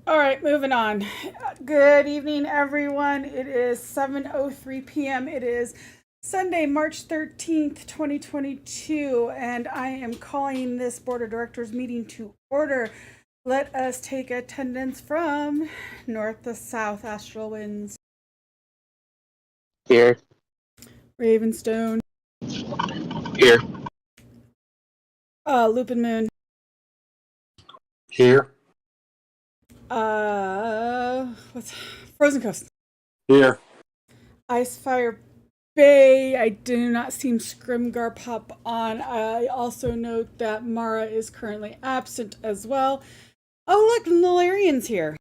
All right, moving on. Good evening, everyone. It is 7:03 p.m. It is Sunday, March 13th, 2022, and I am calling this Board of Directors meeting to order. Let us take attendance from north to south. Astral Winds. Here. Ravenstone. Here. Lupin Moon. Here. What's Frozen Coast? Here. Icefire Bay. I do not see Scrimgar pop on. I also note that Mara is currently absent as well. Oh, look, Nolarian's here.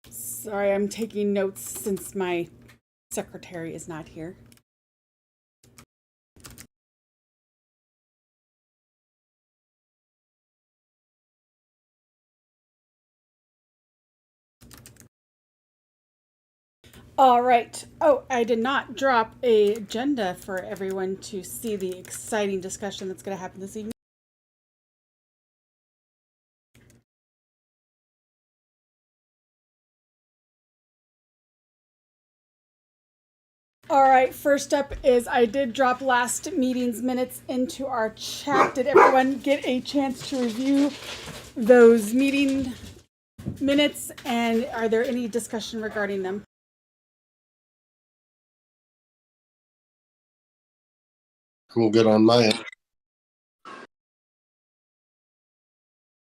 Sorry, I'm taking notes since my secretary is not here. All right. Oh, I did not drop an agenda for everyone to see the exciting discussion that's going to happen this evening. All right, first up is I did drop last meeting's minutes into our chat. Did everyone get a chance to review those meeting minutes, and are there any discussion regarding them? I'm good on my end.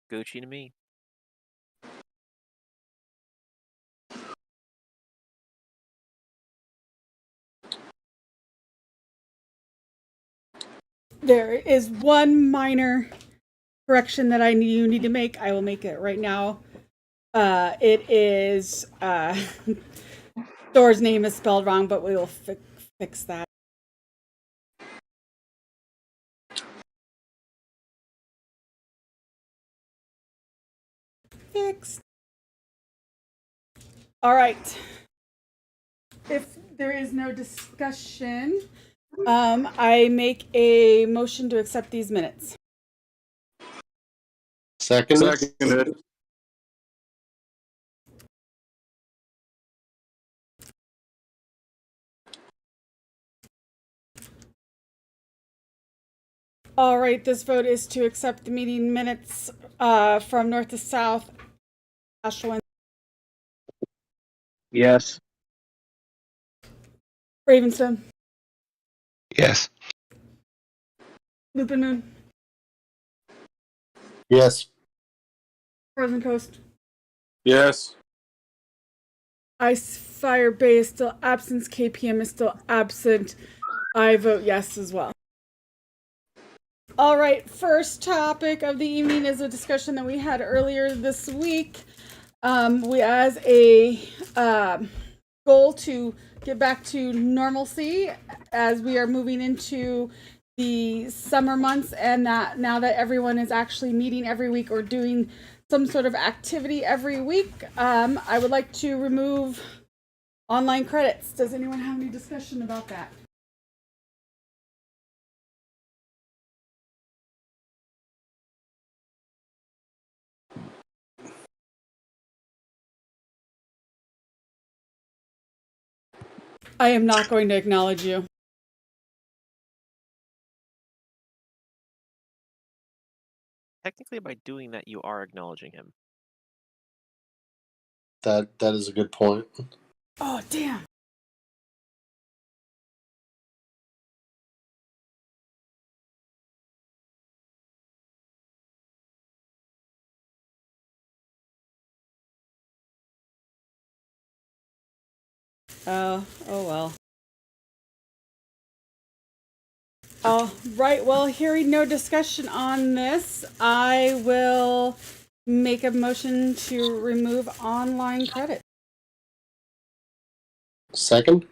Gucci to me. There is one minor correction that you need to make. I will make it right now. It is Thor's name is spelled wrong, but we will fix that. Fixed. All right. If there is no discussion, I make a motion to accept these minutes. Seconded. All right, this vote is to accept the meeting minutes from north to south. Ashwin. Yes. Ravenstone. Yes. Lupin Moon. Yes. Frozen Coast. Yes. Icefire Bay is still absent. KPM is still absent. I vote yes as well. All right, first topic of the evening is a discussion that we had earlier this week. We, as a goal to get back to normalcy as we are moving into the summer months, and that now that everyone is actually meeting every week or doing some sort of activity every week, I would like to remove online credits. Does anyone have any discussion about that? I am not going to acknowledge you. Technically, by doing that, you are acknowledging him. That is a good point. Oh, damn. Oh well. All right, well, hearing no discussion on this, I will make a motion to remove online credit. Second.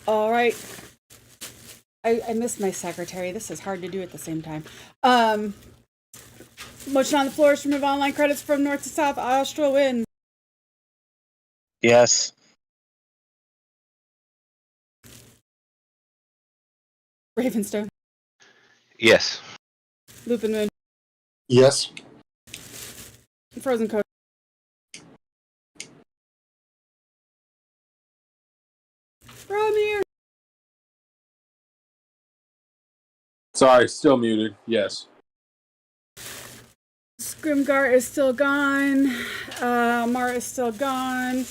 All right. I missed my secretary. This is hard to do at the same time. Motion on the floor is to remove online credits from north to south. Astral Winds. Yes. Ravenstone, Yes. Lupin Moon, Yes. Frozen Coast. Ramir, Sorry, still muted. Yes. Scrimgar is still gone. Mara is still gone.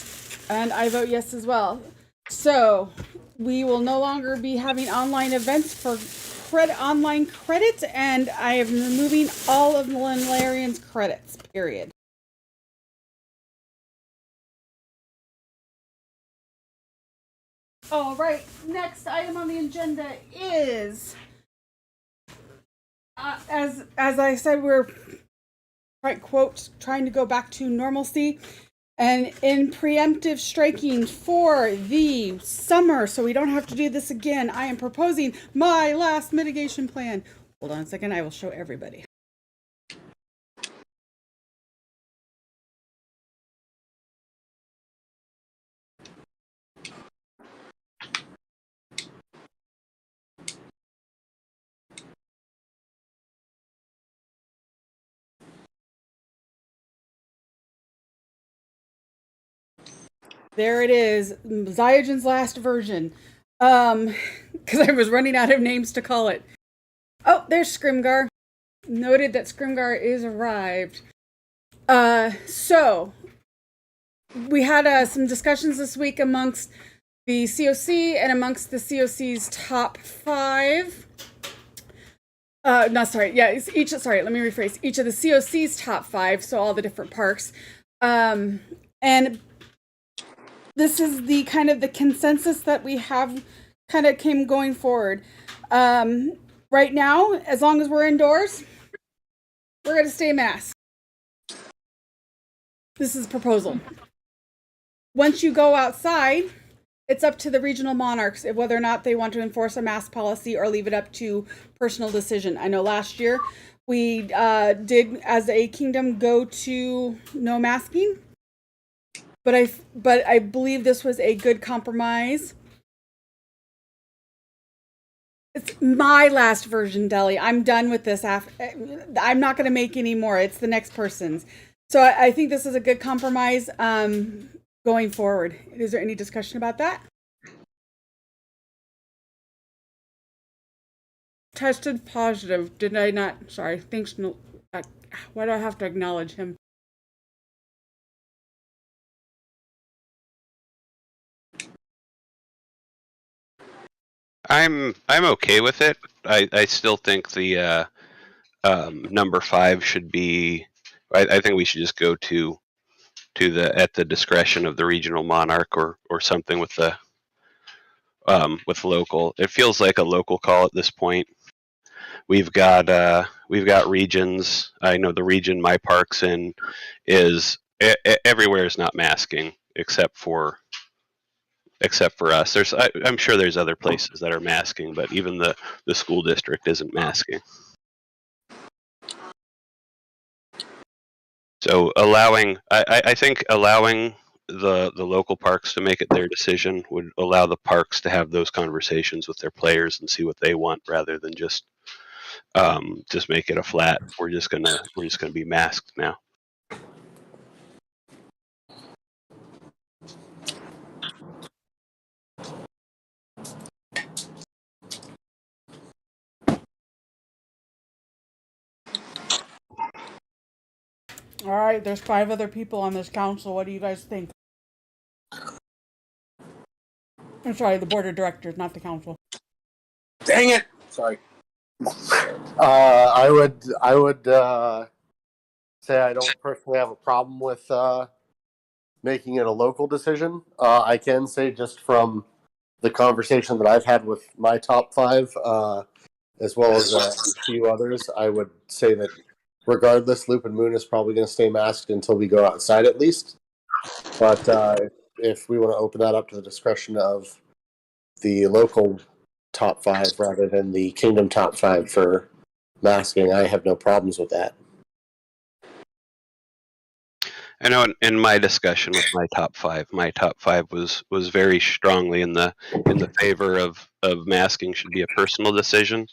And I vote yes as well. So we will no longer be having online events for online credits, and I am removing all of Larian's credits, period. All right, next item on the agenda is, as I said, we're trying to go back to normalcy. And in preemptive striking for the summer, so we don't have to do this again, I am proposing my last mitigation plan. Hold on a second, I will show everybody. There it is, Zyugen's last version. Because I was running out of names to call it. Oh, there's Scrimgar. Noted that Scrimgar is arrived. So we had some discussions this week amongst the COC and amongst the COC's top 5. Let me rephrase. Each of the COC's top 5, so all the different parks. And this is the kind of the consensus that we have kind of came going forward. Right now, as long as we're indoors, we're going to stay masked. This is a proposal. Once you go outside, it's up to the regional monarchs whether or not they want to enforce a mask policy or leave it up to personal decision. I know last year we did, as a kingdom, go to no masking. But I believe this was a good compromise. It's my last version, Deli. I'm done with this. I'm not going to make any more. It's the next person's. So I think this is a good compromise going forward. Is there any discussion about that? Tested positive. Did I not? Sorry. Thanks. No, why do I have to acknowledge him? I'm okay with it. I still think the number 5 should be. I think we should just go to the at the discretion of the regional monarch or something with the with local. It feels like a local call at this point. We've got regions. I know the region my park's in is everywhere is not masking except for us. I'm sure there's other places that are masking, but even the school district isn't masking. So I think allowing the local parks to make it their decision would allow the parks to have those conversations with their players and see what they want rather than just make it a flat. We're just gonna be masked now. All right, there's 5 other people on this council. What do you guys think? I'm sorry, the board of directors, not the council. Dang it! Sorry. I would say I don't personally have a problem with making it a local decision. I can say just from the conversation that I've had with my top 5, as well as a few others, I would say that regardless, Loop and Moon is probably going to stay masked until we go outside at least. But if we want to open that up to the discretion of the local top 5 rather than the kingdom top 5 for masking, I have no problems with that. I know in my discussion with my top five was very strongly in the favor of masking should be a personal decision,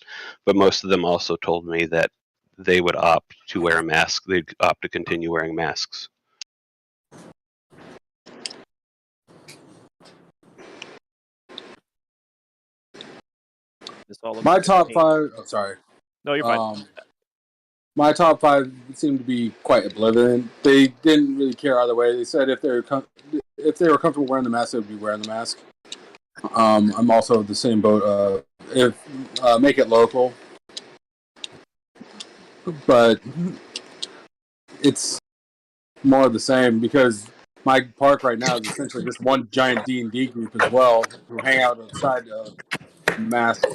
but most of them also told me that they would opt to wear a mask. They'd opt to continue wearing masks. This all looks My good to top me. five. Oh, sorry. No, you're fine. My top five seemed to be quite oblivious. They didn't really care either way. They said if they were comfortable wearing the mask, they would be wearing the mask. I'm also the same boat. If make it local, but it's more of the same because my park right now is essentially just one giant D&D group as well who hang out outside of mask.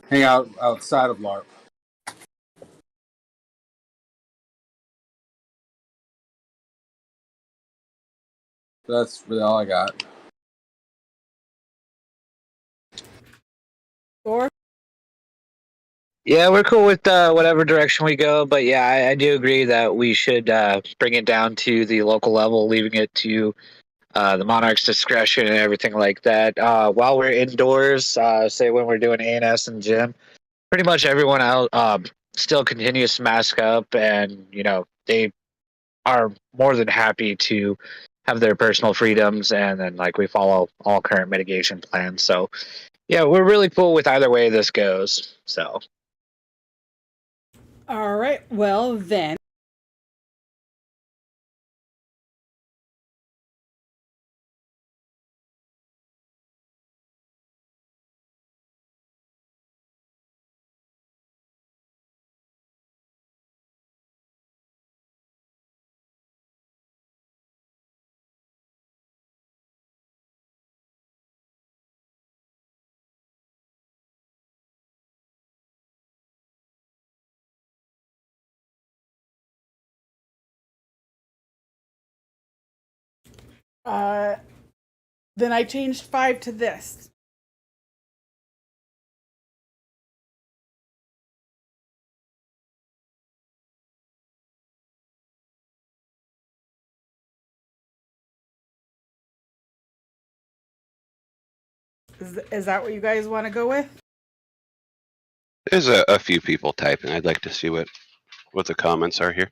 Hang out outside of LARP. That's really all I got. Or Yeah, we're cool with whatever direction we go, but yeah, I do agree that we should bring it down to the local level, leaving it to the monarch's discretion and everything like that. While we're indoors, say when we're doing A&S and gym, pretty much everyone out still continues to mask up, and they are more than happy to have their personal freedoms, and then like we follow all current mitigation plans. So yeah, we're really cool with either way this goes. So. all right, well then. Then I changed 5 to this. Is that what you guys want to go with? There's a few people typing. I'd like to see what the comments are here.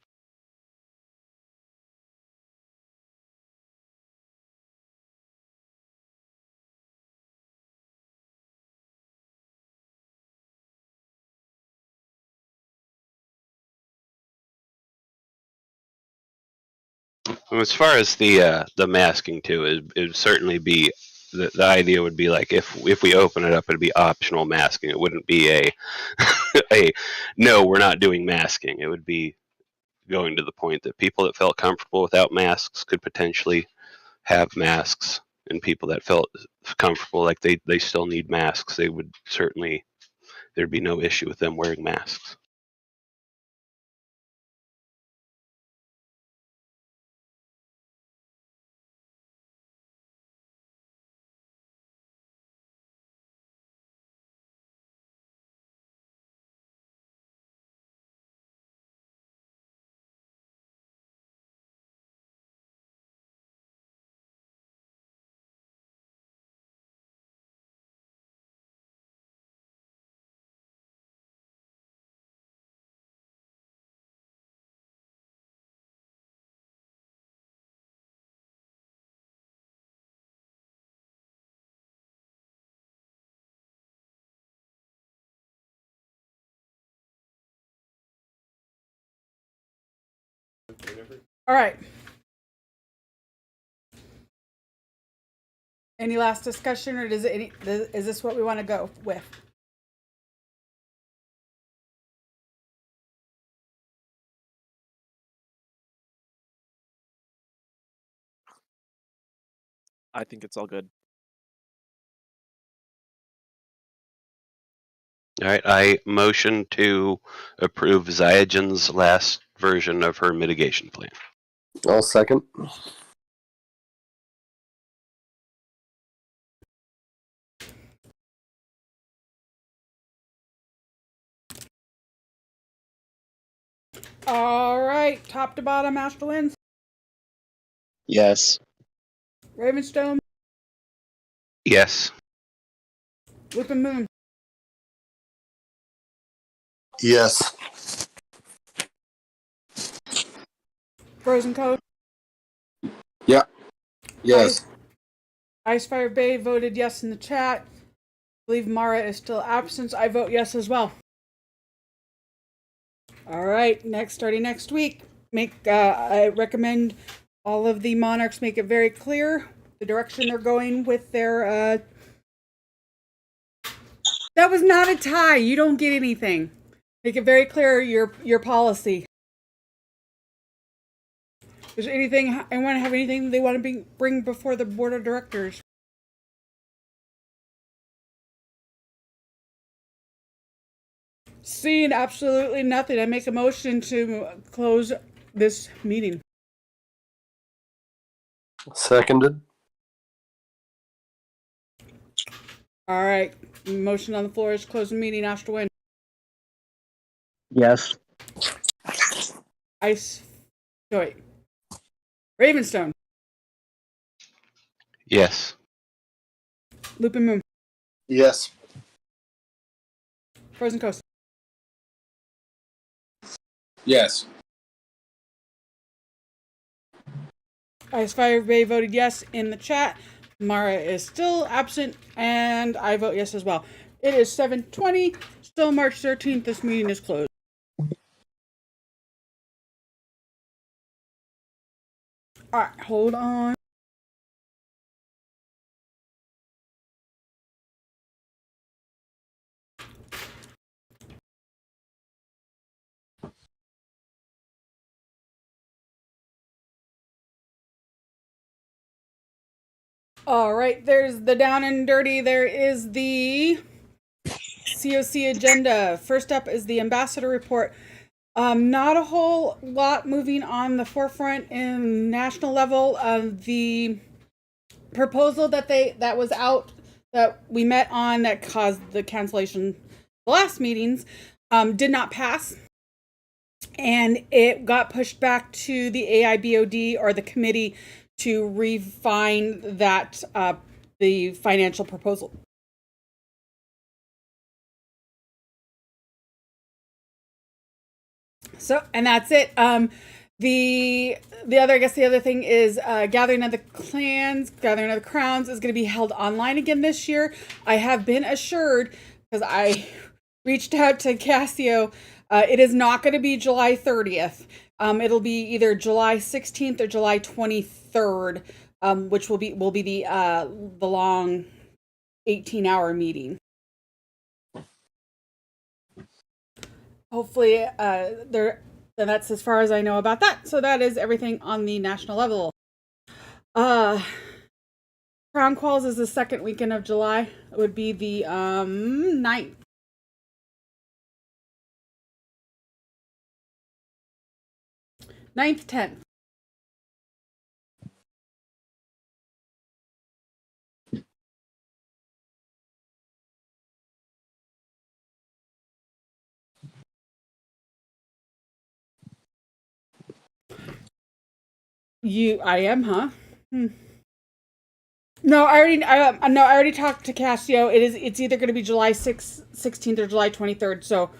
As far as the masking too, it would certainly be the idea would be like if we open it up, it'd be optional masking. It wouldn't be a a no, we're not doing masking. It would be going to the point that people that felt comfortable without masks could potentially have masks, and people that felt comfortable like they still need masks, they would certainly there'd be no issue with them wearing masks. All right. Any last discussion, or is this what we want to go with? I think it's all good. All right, I motion to approve Zyagen's last version of her mitigation plan. I'll second. All right, top to bottom, Astro wins. Yes. Ravenstone, Yes. Looping Moon, Yes. Frozen Code, Yeah. Yes. Icefire Bay voted yes in the chat. I believe Mara is still absent. I vote yes as well. All right, starting next week, I recommend all of the monarchs make it very clear the direction they're going with their. That was not a tie. You don't get anything. Make it very clear your policy. Is anything anyone have anything they want to bring before the board of directors? Seeing absolutely nothing, I make a motion to close this meeting. Seconded. All right, motion on the floor is close the meeting. Astro win. Yes. Ravenstone, Yes. Looping Moon, Yes. Frozen Coast, Yes. Icefire Bay voted yes in the chat. Mara is still absent, and I vote yes as well. It is 7:20, still March 13th. This meeting is closed. All right, hold on. All right, there's the down and dirty. There is the COC agenda. First up is the ambassador report. Not a whole lot moving on the forefront in national level. The proposal that was out that we met on that caused the cancellation the last meetings did not pass, and it got pushed back to the AIBOD or the committee to refine that the financial proposal. So, and that's it. The other thing is Gathering of the Clans, Gathering of the Crowns is going to be held online again this year. I have been assured, because I reached out to Cassio, it is not going to be July 30th. It'll be either July 16th or July 23rd, which will be the long 18-hour meeting. Hopefully, and that's as far as I know about that. So that is everything on the national level. Crown Qualls is the second weekend of July. It would be the 9th. Ninth, 10th. I am, huh? No, I already talked to Cassio. It's either going to be July 16th or July 23rd. So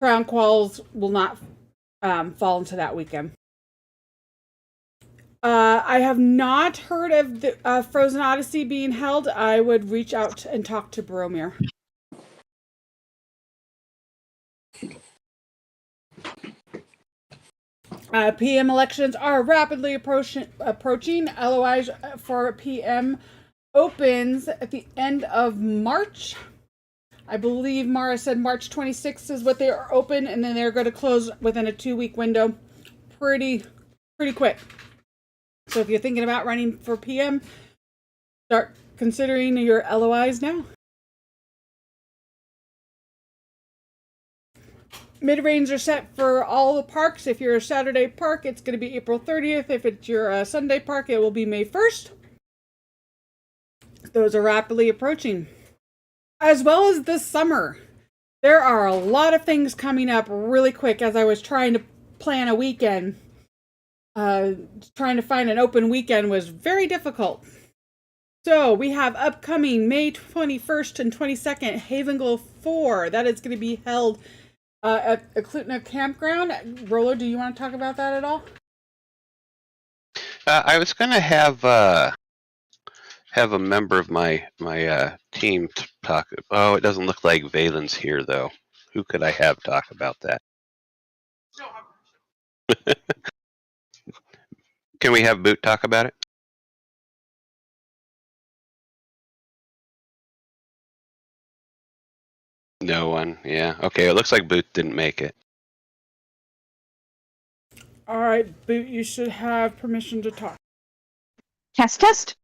Crown Qualls will not fall into that weekend. I have not heard of the Frozen Odyssey being held. I would reach out and talk to Boromir. PM elections are rapidly approaching. LOIs for PM opens at the end of March. I believe Mara said March 26th is what they are open, and then they're going to close within a 2-week window. Pretty quick. So if you're thinking about running for PM, start considering your LOIs now. Mid-range are set for all the parks. If you're a Saturday park, it's going to be April 30th. If it's your Sunday park, it will be May 1st. Those are rapidly approaching. As well as this summer. There are a lot of things coming up really quick as I was trying to plan a weekend. Trying to find an open weekend was very difficult. So we have upcoming May 21st and 22nd, Haven Glow 4. That is going to be held at Eklutna Campground. Roller, do you want to talk about that at all? I was going to have a member of my team talk. Oh, it doesn't look like Valen's here though. Who could I have talk about that? Can we have Boot talk about it? No one. Yeah. Okay. It looks like Boot didn't make it. All right, Boot, you should have permission to talk. Test, test.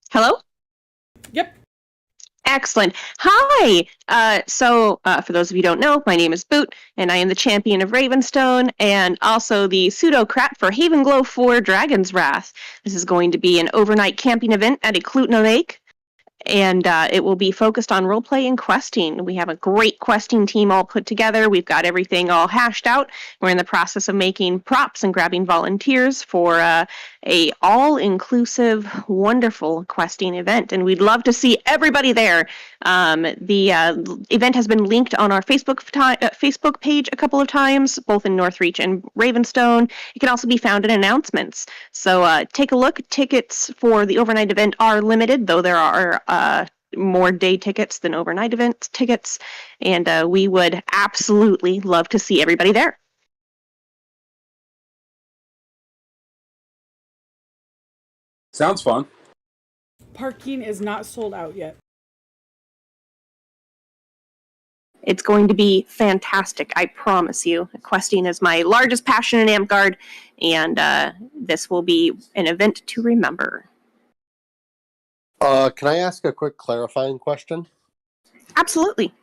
Hello? Yep. Excellent. Hi. For those of you who don't know, my name is Boot, and I am the champion of Ravenstone, and also the pseudo-crap for Haven Glow 4 Dragon's Wrath. This is going to be an overnight camping event at Eklutna Lake, and it will be focused on roleplay and questing. We have a great questing team all put together. We've got everything all hashed out. We're in the process of making props and grabbing volunteers for a all-inclusive, wonderful questing event, and we'd love to see everybody there. The event has been linked on our Facebook page a couple of times, both in Northreach and Ravenstone. It can also be found in announcements. So take a look. Tickets for the overnight event are limited, though there are more day tickets than overnight event tickets, and we would absolutely love to see everybody there. Sounds fun. Parking is not sold out yet. It's going to be fantastic, I promise you. Questing is my largest passion in Amtgard, and this will be an event to remember. Can I ask a quick clarifying question? Absolutely.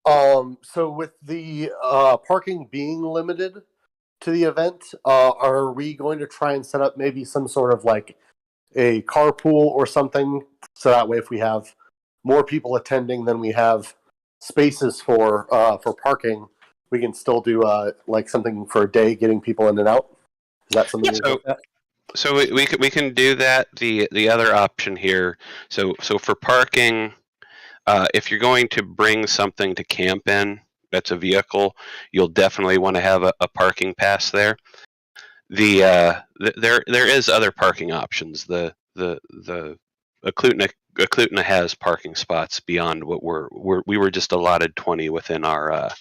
So with the parking being limited to the event, are we going to try and set up maybe some sort of like a carpool or something, so that way if we have more people attending than we have spaces for parking, we can still do like something for a day, getting people in and out? Is that something? Yep. So we can do that. The other option here. So for parking, if you're going to bring something to camp in, that's a vehicle, you'll definitely want to have a parking pass there. There is other parking options. The Eklutna has parking spots beyond what we were just allotted 20 within our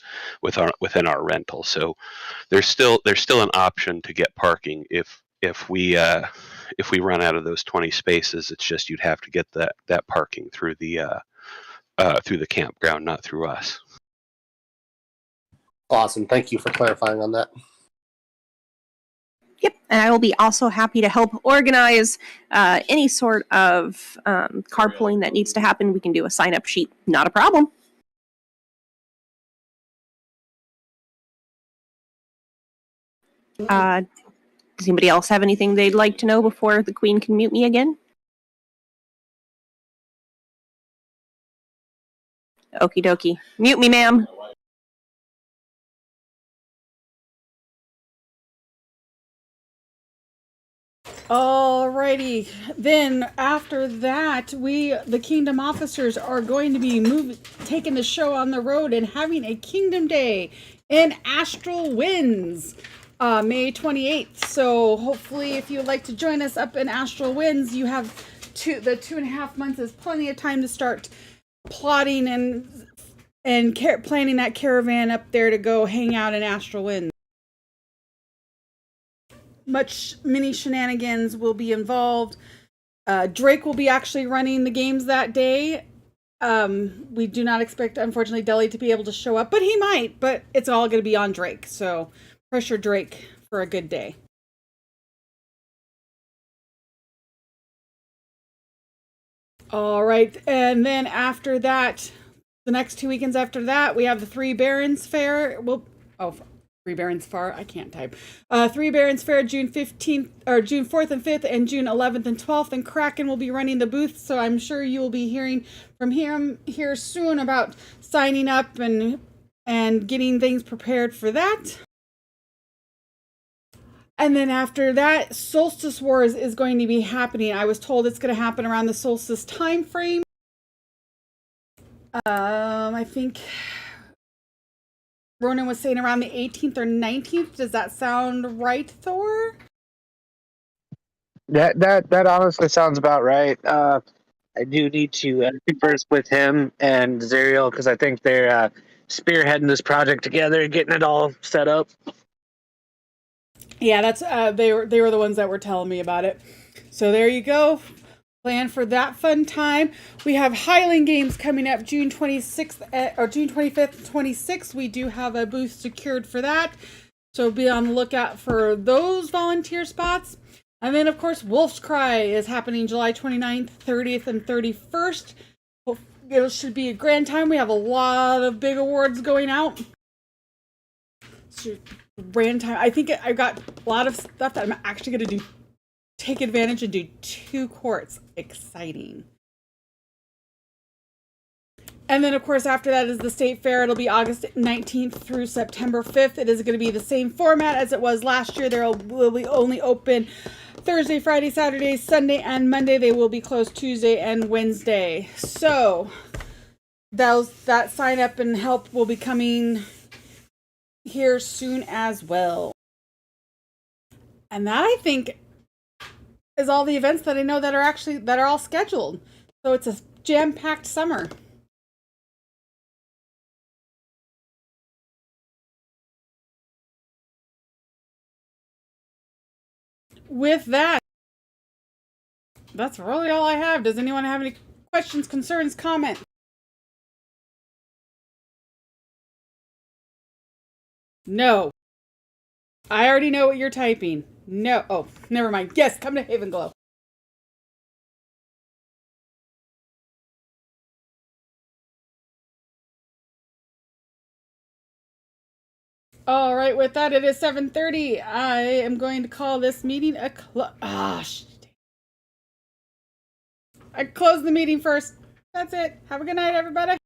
rental. So there's still an option to get parking if we run out of those 20 spaces. It's just you'd have to get that parking through the campground, not through us. Awesome. Thank you for clarifying on that. Yep, and I will be also happy to help organize any sort of carpooling that needs to happen. We can do a sign-up sheet, not a problem. Does anybody else have anything they'd like to know before the Queen can mute me again? Okie dokie. Mute me, ma'am. Alrighty, then after that, the Kingdom officers are going to be taking the show on the road and having a Kingdom Day in Astral Winds, May 28th. So hopefully, if you'd like to join us up in Astral Winds, you have the 2.5 months is plenty of time to start plotting and planning that caravan up there to go hang out in Astral Winds. Many shenanigans will be involved. Drake will be actually running the games that day. We do not expect, unfortunately, Deli to be able to show up, but he might. But it's all going to be on Drake, so pressure Drake for a good day. All right, and then after that, the next 2 weekends after that, we have the Three Barons Fair. Three Barons Fair. I can't type. Three Barons Fair, June 15th or June 4th and 5th, and June 11th and 12th. And Kraken will be running the booth, so I'm sure you will be hearing from him here soon about signing up and getting things prepared for that. And then after that, Solstice Wars is going to be happening. I was told it's going to happen around the solstice time frame. I think Ronan was saying around the 18th or 19th. Does that sound right, Thor? That honestly sounds about right. I do need to converse with him and Zerial because I think they're spearheading this project together, getting it all set up. Yeah, that's they were the ones that were telling me about it. So there you go. Plan for that fun time. We have Highland Games coming up June 26th or June 25th, 26th. We do have a booth secured for that. So be on the lookout for those volunteer spots. And then, of course, Wolf's Cry is happening July 29th, 30th, and 31st. It should be a grand time. We have a lot of big awards going out. So, grand time. I think I've got a lot of stuff that I'm actually going to take advantage and do 2 courts. Exciting. And then, of course, after that is the State Fair. It'll be August 19th through September 5th. It is going to be the same format as it was last year. There will be only open Thursday, Friday, Saturday, Sunday, and Monday. They will be closed Tuesday and Wednesday. So that sign up and help will be coming here soon as well. And that, I think, is all the events that I know that are all scheduled. So it's a jam-packed summer. With that, that's really all I have. Does anyone have any questions, concerns, comments? No. I already know what you're typing. No. Oh, never mind. Yes, come to Havenglow. All right, with that, it is 7:30. I am going to call this meeting a I closed the meeting first. That's it. Have a good night, everybody.